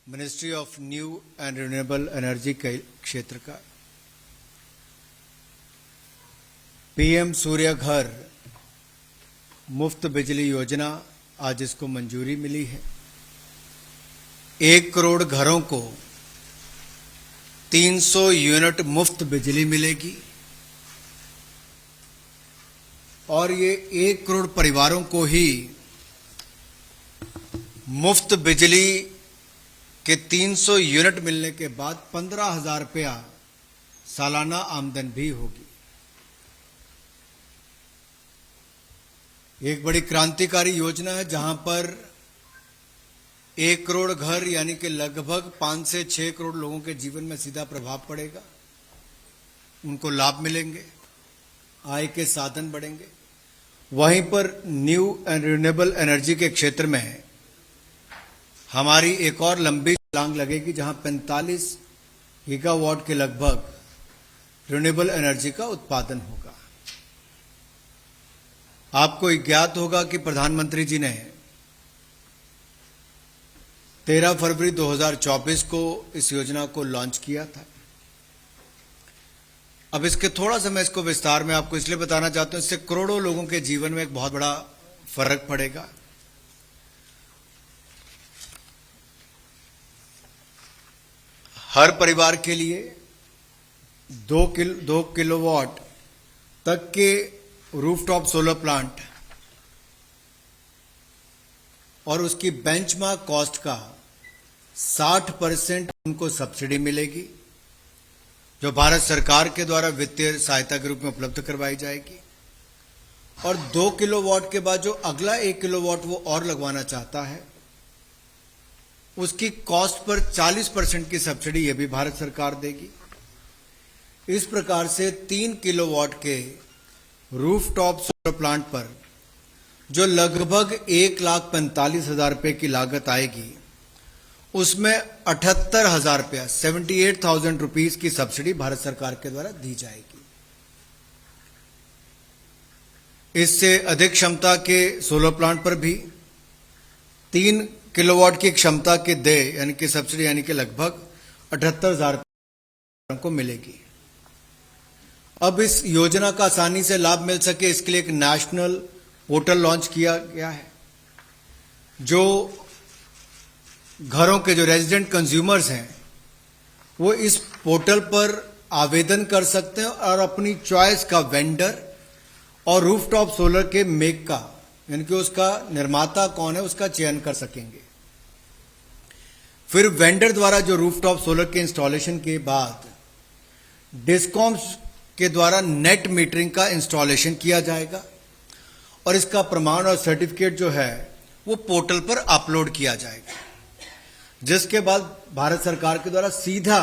Ministry of new and renewable energy के क्षेत्र का पीएम सूर्य घर मुफ्त बिजली योजना आज इसको मंजूरी मिली है। 1 करोड़ घरों को 300 यूनिट मुफ्त बिजली मिलेगी और ये 1 करोड़ परिवारों को ही मुफ्त बिजली के 300 यूनिट मिलने के बाद 15,000 रुपया सालाना आमदन भी होगी। एक बड़ी क्रांतिकारी योजना है जहां पर 1 करोड़ घर यानी कि लगभग 5 से 6 करोड़ लोगों के जीवन में सीधा प्रभाव पड़ेगा, उनको लाभ मिलेंगे, आय के साधन बढ़ेंगे। वहीं पर न्यू एंड रिन्यूएबल एनर्जी के क्षेत्र में हमारी एक और लंबी छलांग लगेगी जहां 45 गीगावाट के लगभग रिन्यूएबल एनर्जी का उत्पादन होगा। आपको ज्ञात होगा कि प्रधानमंत्री जी ने 13 फरवरी 2024 को इस योजना को लॉन्च किया था। अब इसके थोड़ा सा मैं इसको विस्तार में आपको इसलिए बताना चाहता हूं, इससे करोड़ों लोगों के जीवन में एक बहुत बड़ा फर्क पड़ेगा। हर परिवार के लिए 2 किलोवाट तक के रूफटॉप सोलर प्लांट और उसकी बेंचमार्क कॉस्ट का 60% उनको सब्सिडी मिलेगी, जो भारत सरकार के द्वारा वित्तीय सहायता के रूप में उपलब्ध करवाई जाएगी। और 2 किलोवाट के बाद जो अगला 1 किलोवाट वो और लगवाना चाहता है, उसकी कॉस्ट पर 40% की सब्सिडी ये भी भारत सरकार देगी। इस प्रकार से 3 किलोवाट के रूफटॉप सोलर प्लांट पर जो लगभग 1,45,000 रुपए की लागत आएगी, उसमें 78,000 रुपया 78,000 रुपीज की सब्सिडी भारत सरकार के द्वारा दी जाएगी। इससे अधिक क्षमता के सोलर प्लांट पर भी 3 किलोवाट की क्षमता के देय यानी कि सब्सिडी यानी कि लगभग 78,000 को मिलेगी। अब इस योजना का आसानी से लाभ मिल सके, इसके लिए एक नेशनल पोर्टल लॉन्च किया गया है, जो घरों के जो रेजिडेंट कंज्यूमर्स हैं वो इस पोर्टल पर आवेदन कर सकते हैं और अपनी चॉइस का वेंडर और रूफटॉप सोलर के मेक का यानी कि उसका निर्माता कौन है उसका चयन कर सकेंगे। फिर वेंडर द्वारा जो रूफटॉप सोलर के इंस्टॉलेशन के बाद डिस्कॉम्स के द्वारा नेट मीटरिंग का इंस्टॉलेशन किया जाएगा और इसका प्रमाण और सर्टिफिकेट जो है वो पोर्टल पर अपलोड किया जाएगा, जिसके बाद भारत सरकार के द्वारा सीधा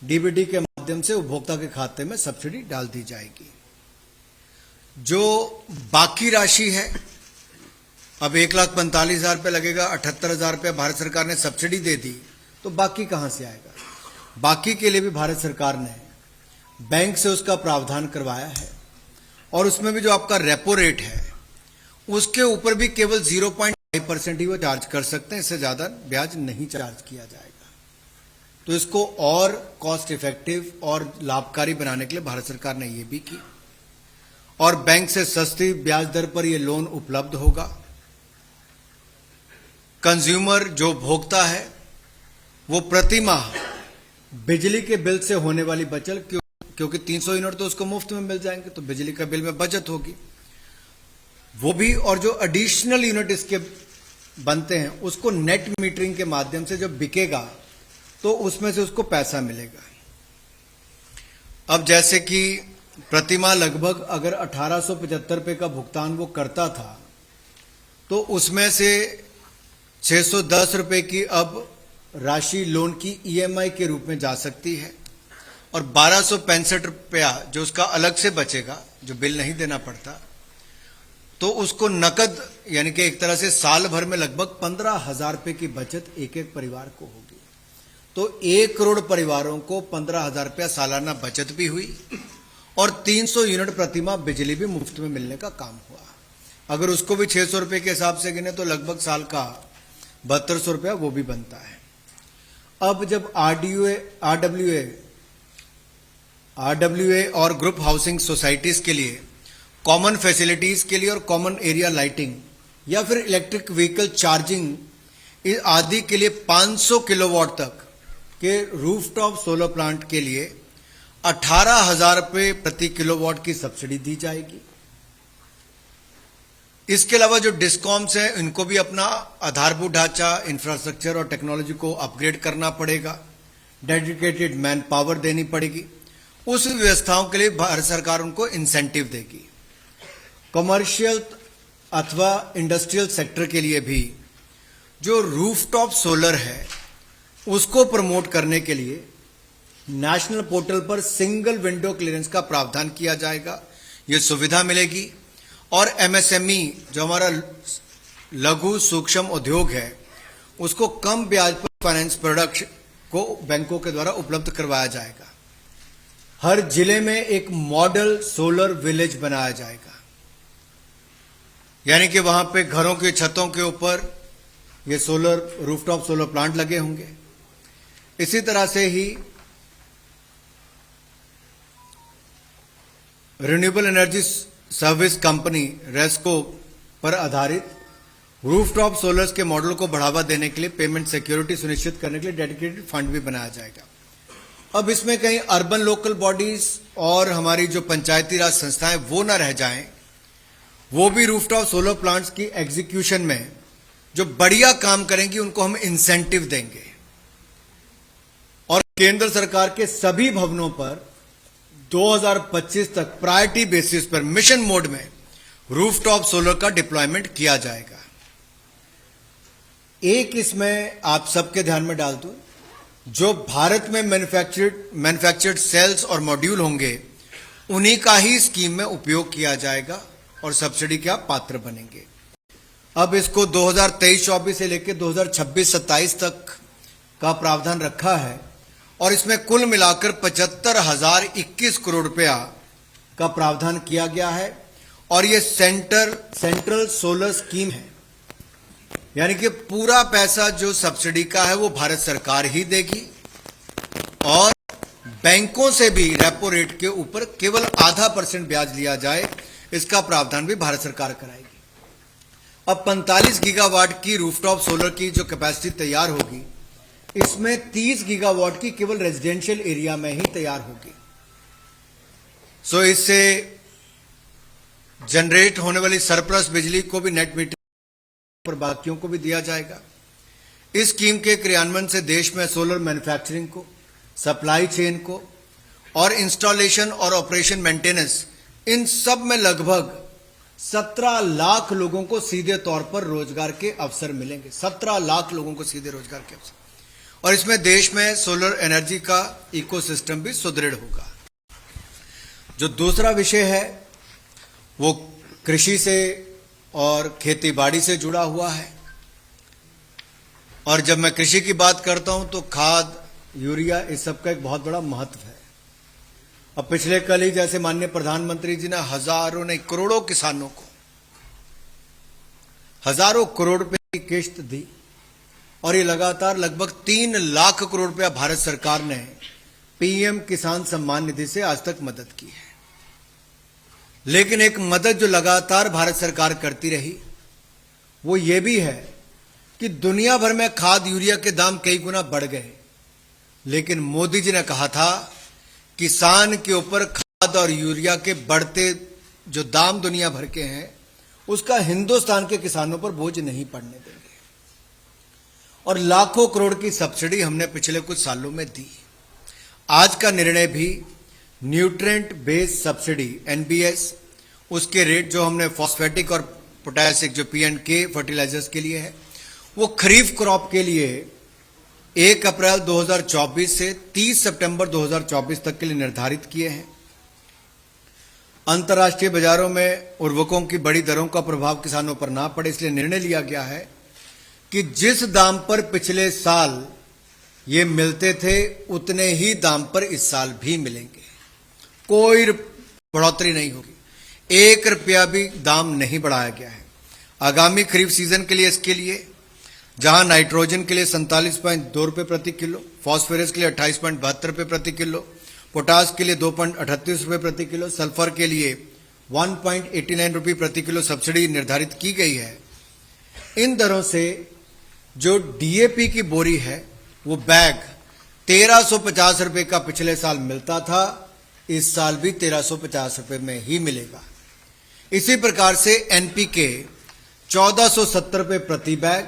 डीबीटी के माध्यम से उपभोक्ता के खाते में सब्सिडी डाल दी जाएगी। जो बाकी राशि है, अब 1,45,000 रुपये लगेगा, 78,000 रुपये भारत सरकार ने सब्सिडी दे दी, तो बाकी कहां से आएगा? बाकी के लिए भी भारत सरकार ने बैंक से उसका प्रावधान करवाया है और उसमें भी जो आपका रेपो रेट है उसके ऊपर भी केवल 0.5% ही वो चार्ज कर सकते हैं, इससे ज्यादा ब्याज नहीं चार्ज किया जाएगा। तो इसको और कॉस्ट इफेक्टिव और लाभकारी बनाने के लिए भारत सरकार ने ये भी की और बैंक से सस्ती ब्याज दर पर यह लोन उपलब्ध होगा। कंज्यूमर जो भोक्ता है वो प्रति माह बिजली के बिल से होने वाली बचत, क्योंकि 300 यूनिट तो उसको मुफ्त में मिल जाएंगे, तो बिजली का बिल में बचत होगी वो भी, और जो एडिशनल यूनिट इसके बनते हैं उसको नेट मीटरिंग के माध्यम से जब बिकेगा तो उसमें से उसको पैसा मिलेगा। अब जैसे कि प्रतिमाह लगभग अगर 1,875 रुपये का भुगतान वो करता था, तो उसमें से 610 रुपये की अब राशि लोन की ईएमआई के रूप में जा सकती है और 1,265 रुपया जो उसका अलग से बचेगा, जो बिल नहीं देना पड़ता, तो उसको नकद यानी कि एक तरह से साल भर में लगभग 15,000 रुपये की बचत एक एक परिवार को होगी। तो 1 करोड़ परिवारों को 15,000 रुपया सालाना बचत भी हुई और 300 यूनिट प्रतिमाह बिजली भी मुफ्त में मिलने का काम हुआ। अगर उसको भी 600 रुपये के हिसाब से गिने तो लगभग साल का 7200 रुपया वो भी बनता है। अब जब आरडब्ल्यूए और ग्रुप हाउसिंग सोसाइटीज के लिए कॉमन फैसिलिटीज के लिए और कॉमन एरिया लाइटिंग या फिर इलेक्ट्रिक व्हीकल चार्जिंग आदि के लिए 500 किलोवाट तक के रूफटॉप सोलर प्लांट के लिए 18,000 रुपये प्रति किलोवाट की सब्सिडी दी जाएगी। इसके अलावा जो डिस्कॉम्स हैं इनको भी अपना आधारभूत ढांचा, इंफ्रास्ट्रक्चर और टेक्नोलॉजी को अपग्रेड करना पड़ेगा, डेडिकेटेड मैन पावर देनी पड़ेगी। उस व्यवस्थाओं के लिए भारत सरकार उनको इंसेंटिव देगी। कमर्शियल अथवा इंडस्ट्रियल सेक्टर के लिए भी जो रूफटॉप सोलर है उसको प्रमोट करने के लिए नेशनल पोर्टल पर सिंगल विंडो क्लियरेंस का प्रावधान किया जाएगा। ये सुविधा मिलेगी और एमएसएमई जो हमारा लघु सूक्ष्म उद्योग है उसको कम ब्याज पर फाइनेंस प्रोडक्ट को बैंकों के द्वारा उपलब्ध करवाया जाएगा। हर जिले में एक मॉडल सोलर विलेज बनाया जाएगा, यानी कि वहां पे घरों की छतों के ऊपर ये रूफटॉप सोलर प्लांट लगे होंगे। इसी तरह से ही रिन्यूएबल एनर्जी सर्विस कंपनी रेस्को पर आधारित रूफटॉप सोलर्स के मॉडल को बढ़ावा देने के लिए पेमेंट सिक्योरिटी सुनिश्चित करने के लिए डेडिकेटेड फंड भी बनाया जाएगा। अब इसमें कहीं अर्बन लोकल बॉडीज और हमारी जो पंचायती राज संस्थाएं वो ना रह जाएं, वो भी रूफटॉप सोलर प्लांट्स की एग्जीक्यूशन में जो बढ़िया काम करेंगी उनको हम इंसेंटिव देंगे और केंद्र सरकार के सभी भवनों पर 2025 तक प्रायोरिटी बेसिस पर मिशन मोड में रूफटॉप सोलर का डिप्लॉयमेंट किया जाएगा। एक इसमें आप सबके ध्यान में डाल दूं, जो भारत में मैन्युफैक्चर्ड सेल्स और मॉड्यूल होंगे उन्हीं का ही स्कीम में उपयोग किया जाएगा और सब्सिडी के आप पात्र बनेंगे। अब इसको 2023-24 से लेकर 2026-27 तक का प्रावधान रखा है और इसमें कुल मिलाकर 75,021 करोड़ रुपया का प्रावधान किया गया है और ये सेंट्रल सोलर स्कीम है, यानी कि पूरा पैसा जो सब्सिडी का है वो भारत सरकार ही देगी और बैंकों से भी रेपो रेट के ऊपर केवल 0.5% ब्याज लिया जाए, इसका प्रावधान भी भारत सरकार कराएगी। अब 45 गीगावाट की रूफटॉप सोलर की जो कैपेसिटी तैयार होगी, इसमें 30 गीगावाट की केवल रेजिडेंशियल एरिया में ही तैयार होगी। सो इससे जनरेट होने वाली सरप्लस बिजली को भी नेट मीटर पर बाकियों को भी दिया जाएगा। इस स्कीम के क्रियान्वयन से देश में सोलर मैन्युफैक्चरिंग को, सप्लाई चेन को और इंस्टॉलेशन और ऑपरेशन मेंटेनेंस, इन सब में लगभग 17 लाख लोगों को सीधे तौर पर रोजगार के अवसर मिलेंगे। 17 लाख लोगों को सीधे रोजगार के अवसर, और इसमें देश में सोलर एनर्जी का इकोसिस्टम भी सुदृढ़ होगा। जो दूसरा विषय है वो कृषि से और खेती बाड़ी से जुड़ा हुआ है। और जब मैं कृषि की बात करता हूं तो खाद, यूरिया, इस सब का एक बहुत बड़ा महत्व है। अब पिछले कल ही जैसे माननीय प्रधानमंत्री जी ने हजारों नहीं करोड़ों किसानों को हजारों करोड़ रुपए की किश्त दी और ये लगातार लगभग 3 लाख करोड़ रुपया भारत सरकार ने पीएम किसान सम्मान निधि से आज तक मदद की है। लेकिन एक मदद जो लगातार भारत सरकार करती रही वो ये भी है कि दुनिया भर में खाद, यूरिया के दाम कई गुना बढ़ गए, लेकिन मोदी जी ने कहा था किसान के ऊपर खाद और यूरिया के बढ़ते जो दाम दुनिया भर के हैं उसका हिंदुस्तान के किसानों पर बोझ नहीं पड़ने देंगे। और लाखों करोड़ की सब्सिडी हमने पिछले कुछ सालों में दी। आज का निर्णय भी न्यूट्रिएंट बेस्ड सब्सिडी एनबीएस, उसके रेट जो हमने फॉस्फेटिक और पोटेशिक जो पीएनके फर्टिलाइजर्स के लिए है, वो खरीफ क्रॉप के लिए 1 अप्रैल 2024 से 30 सितंबर 2024 तक के लिए निर्धारित किए हैं। अंतर्राष्ट्रीय बाजारों में उर्वरकों की बड़ी दरों का प्रभाव किसानों पर ना पड़े, इसलिए निर्णय लिया गया है कि जिस दाम पर पिछले साल ये मिलते थे उतने ही दाम पर इस साल भी मिलेंगे, कोई बढ़ोतरी नहीं होगी, 1 रुपया भी दाम नहीं बढ़ाया गया है। आगामी खरीफ सीजन के लिए इसके लिए जहां नाइट्रोजन के लिए 47.2 रुपये प्रति किलो, फॉस्फोरस के लिए 28.72 रुपये प्रति किलो, पोटास के लिए 2.38 रुपये प्रति किलो, सल्फर के लिए 1.89 रुपये प्रति किलो सब्सिडी निर्धारित की गई है। इन दरों से जो डीएपी की बोरी है वो बैग 1350 रुपये का पिछले साल मिलता था, इस साल भी 1350 रुपये में ही मिलेगा। इसी प्रकार से एनपीके 1470 रुपये प्रति बैग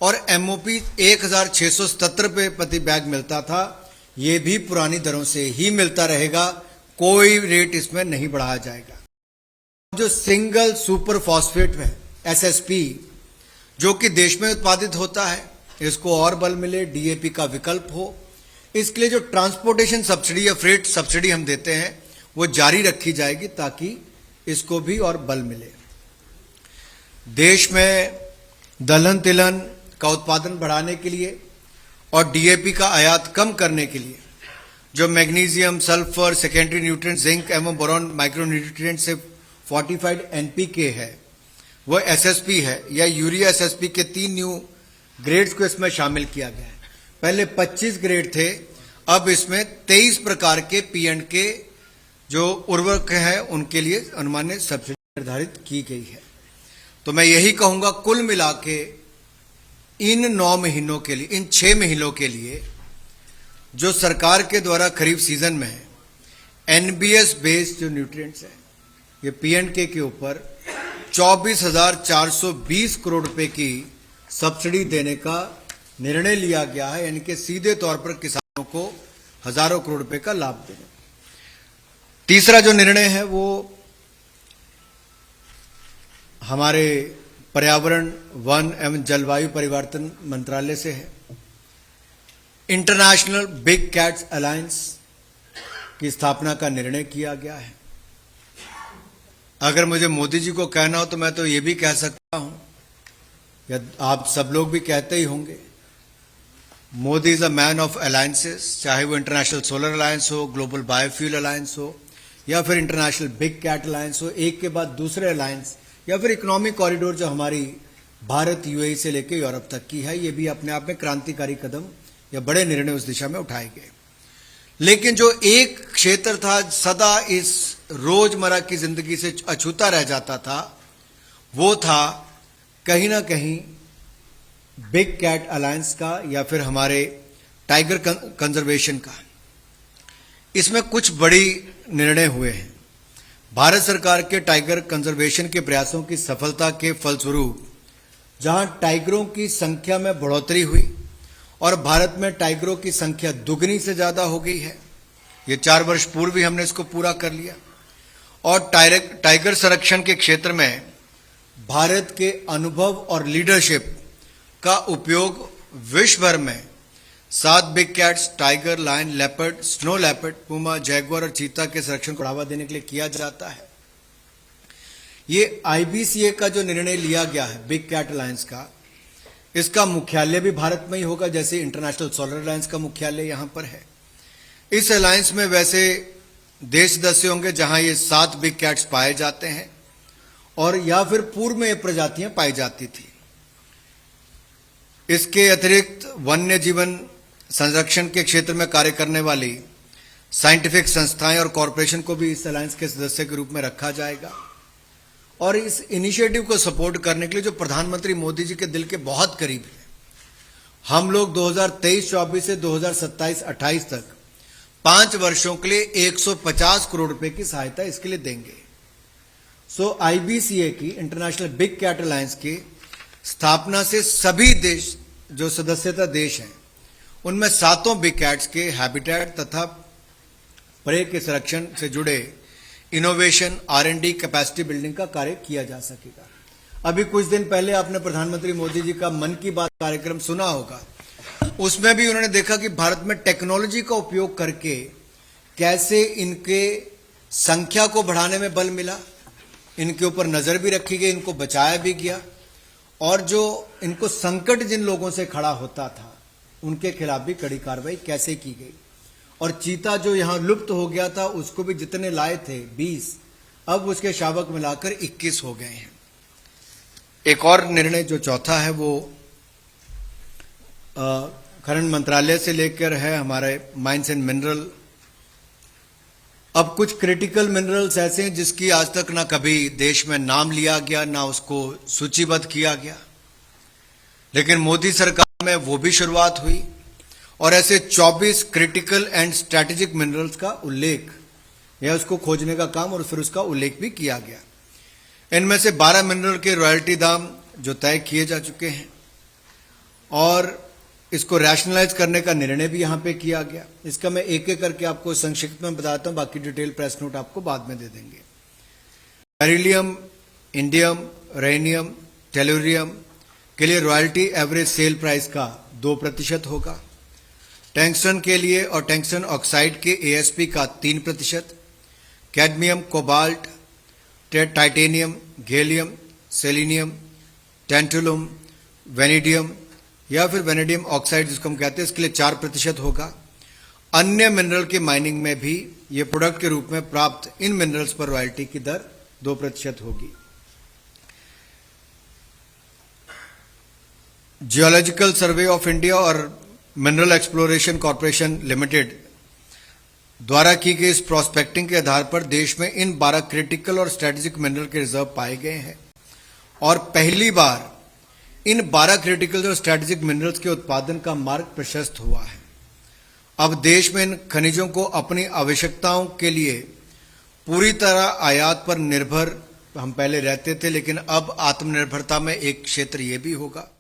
और एमओपी 1677 रुपये प्रति बैग मिलता था, ये भी पुरानी दरों से ही मिलता रहेगा, कोई रेट इसमें नहीं बढ़ाया जाएगा। जो सिंगल सुपर फॉस्फेट है एसएसपी, जो कि देश में उत्पादित होता है, इसको और बल मिले, डीएपी का विकल्प हो, इसके लिए जो ट्रांसपोर्टेशन सब्सिडी या फ्रेट सब्सिडी हम देते हैं वो जारी रखी जाएगी ताकि इसको भी और बल मिले। देश में दलहन तिलहन का उत्पादन बढ़ाने के लिए और डीएपी का आयात कम करने के लिए जो magnesium, sulphur, secondary nutrient, zinc एवं बोरॉन माइक्रो न्यूट्रिएंट से फोर्टिफाइड एनपीके है, वो एसएसपी है या यूरिया एसएसपी के 3 न्यू ग्रेड्स को इसमें शामिल किया गया है। पहले 25 ग्रेड थे, अब इसमें 23 प्रकार के पीएंड के जो उर्वरक हैं उनके लिए अनुमानित सब्सिडी निर्धारित की गई है। तो मैं यही कहूंगा, कुल मिला के इन 9 महीनों के लिए, इन 6 महीनों के लिए जो सरकार के द्वारा खरीफ सीजन में है, एनबीएस बेस्ड जो न्यूट्रिएंट्स है, ये पीएंडके के ऊपर 24,420 करोड़ रुपए की सब्सिडी देने का निर्णय लिया गया है, यानी कि सीधे तौर पर किसानों को हजारों करोड़ रुपए का लाभ देने। तीसरा जो निर्णय है वो हमारे पर्यावरण, वन एवं जलवायु परिवर्तन मंत्रालय से है। इंटरनेशनल बिग कैट्स अलायंस की स्थापना का निर्णय किया गया है। अगर मुझे मोदी जी को कहना हो तो मैं तो ये भी कह सकता हूं, या आप सब लोग भी कहते ही होंगे, Modi is a man of alliances, चाहे वो इंटरनेशनल सोलर अलायंस हो, ग्लोबल बायोफ्यूल अलायंस हो, या फिर इंटरनेशनल बिग कैट अलायंस हो, एक के बाद दूसरे अलायंस, या फिर इकोनॉमिक कॉरिडोर जो हमारी भारत यूएई से लेकर यूरोप तक की है, ये भी अपने आप में क्रांतिकारी कदम या बड़े निर्णय उस दिशा में उठाए गए। लेकिन जो एक क्षेत्र था सदा इस रोजमर्रा की जिंदगी से अछूता रह जाता था, वो था कहीं ना कहीं बिग कैट अलायंस का या फिर हमारे टाइगर कंजर्वेशन का। इसमें कुछ बड़ी निर्णय हुए हैं। भारत सरकार के टाइगर कंजर्वेशन के प्रयासों की सफलता के फलस्वरूप जहां टाइगरों की संख्या में बढ़ोतरी हुई और भारत में टाइगरों की संख्या दुगनी से ज्यादा हो गई है, ये 4 वर्ष पूर्व ही हमने इसको पूरा कर लिया, और टाइगर संरक्षण के क्षेत्र में भारत के अनुभव और लीडरशिप का उपयोग विश्व भर में 7 big cats, tiger, lion, leopard, snow leopard, puma, jaguar और चीता के संरक्षण को बढ़ावा देने के लिए किया जाता है। ये आईबीसीए का जो निर्णय लिया गया है बिग कैट अलायंस का, इसका मुख्यालय भी भारत में ही होगा, जैसे इंटरनेशनल सोलर अलायंस का मुख्यालय यहां पर है। इस अलायंस में वैसे देश सदस्य होंगे जहां ये 7 बिग कैट्स पाए जाते हैं, और या फिर पूर्व में ये प्रजातियां पाई जाती थी। इसके अतिरिक्त वन्य जीवन संरक्षण के क्षेत्र में कार्य करने वाली साइंटिफिक संस्थाएं और कॉरपोरेशन को भी इस अलायंस के सदस्य के रूप में रखा जाएगा। और इस इनिशिएटिव को सपोर्ट करने के लिए जो प्रधानमंत्री मोदी जी के दिल के बहुत करीब है, हम लोग 2023-24 से 2027-28 तक 5 वर्षों के लिए 150 करोड़ रुपए की सहायता इसके लिए देंगे। सो आईबीसीए की, इंटरनेशनल बिग कैट अलायंस की स्थापना से सभी देश जो सदस्यता देश हैं उनमें 7 बिग कैट्स के हैबिटेट तथा प्रे के संरक्षण से जुड़े इनोवेशन, R&D, कैपेसिटी बिल्डिंग का कार्य किया जा सकेगा। अभी कुछ दिन पहले आपने प्रधानमंत्री मोदी जी का मन की बात कार्यक्रम सुना होगा, उसमें भी उन्होंने देखा कि भारत में टेक्नोलॉजी का उपयोग करके कैसे इनके संख्या को बढ़ाने में बल मिला, इनके ऊपर नजर भी रखी गई, इनको बचाया भी गया, और जो इनको संकट जिन लोगों से खड़ा होता था उनके खिलाफ भी कड़ी कार्रवाई कैसे की गई। और चीता जो यहां लुप्त हो गया था उसको भी जितने लाए थे 20, अब उसके शावक मिलाकर 21 हो गए हैं। एक और निर्णय जो चौथा है वो खनन मंत्रालय से लेकर है हमारे माइंस एंड मिनरल। अब कुछ क्रिटिकल मिनरल्स ऐसे हैं जिसकी आज तक ना कभी देश में नाम लिया गया, ना उसको सूचीबद्ध किया गया, लेकिन मोदी सरकार में वो भी शुरुआत हुई और ऐसे 24 क्रिटिकल एंड स्ट्रैटेजिक मिनरल्स का उल्लेख या उसको खोजने का काम और फिर उसका उल्लेख भी किया गया। इनमें से 12 मिनरल के रॉयल्टी दाम जो तय किए जा चुके हैं और इसको रैशनलाइज करने का निर्णय भी यहां पे किया गया। इसका मैं एक एक करके आपको संक्षिप्त में बताता हूं, बाकी डिटेल प्रेस नोट आपको बाद में दे देंगे। बेरिलियम, इंडियम, रेनियम, टेलुरियम के लिए रॉयल्टी एवरेज सेल प्राइस का 2% होगा। टंगस्टन के लिए और टंगस्टन ऑक्साइड के एएसपी का 3%, cadmium, cobalt, titanium, gallium, selenium, tantalum, vanadium या फिर वेनेडियम ऑक्साइड जिसको हम कहते हैं, इसके लिए 4% होगा। अन्य मिनरल के माइनिंग में भी ये प्रोडक्ट के रूप में प्राप्त इन मिनरल्स पर रॉयल्टी की दर 2% होगी। जियोलॉजिकल सर्वे ऑफ इंडिया और मिनरल एक्सप्लोरेशन कॉर्पोरेशन लिमिटेड द्वारा की गई इस प्रोस्पेक्टिंग के आधार पर देश में इन 12 क्रिटिकल और स्ट्रेटेजिक मिनरल के रिजर्व पाए गए हैं और पहली बार इन 12 क्रिटिकल और स्ट्रेटेजिक मिनरल्स के उत्पादन का मार्ग प्रशस्त हुआ है। अब देश में इन खनिजों को अपनी आवश्यकताओं के लिए पूरी तरह आयात पर निर्भर हम पहले रहते थे, लेकिन अब आत्मनिर्भरता में एक क्षेत्र ये भी होगा।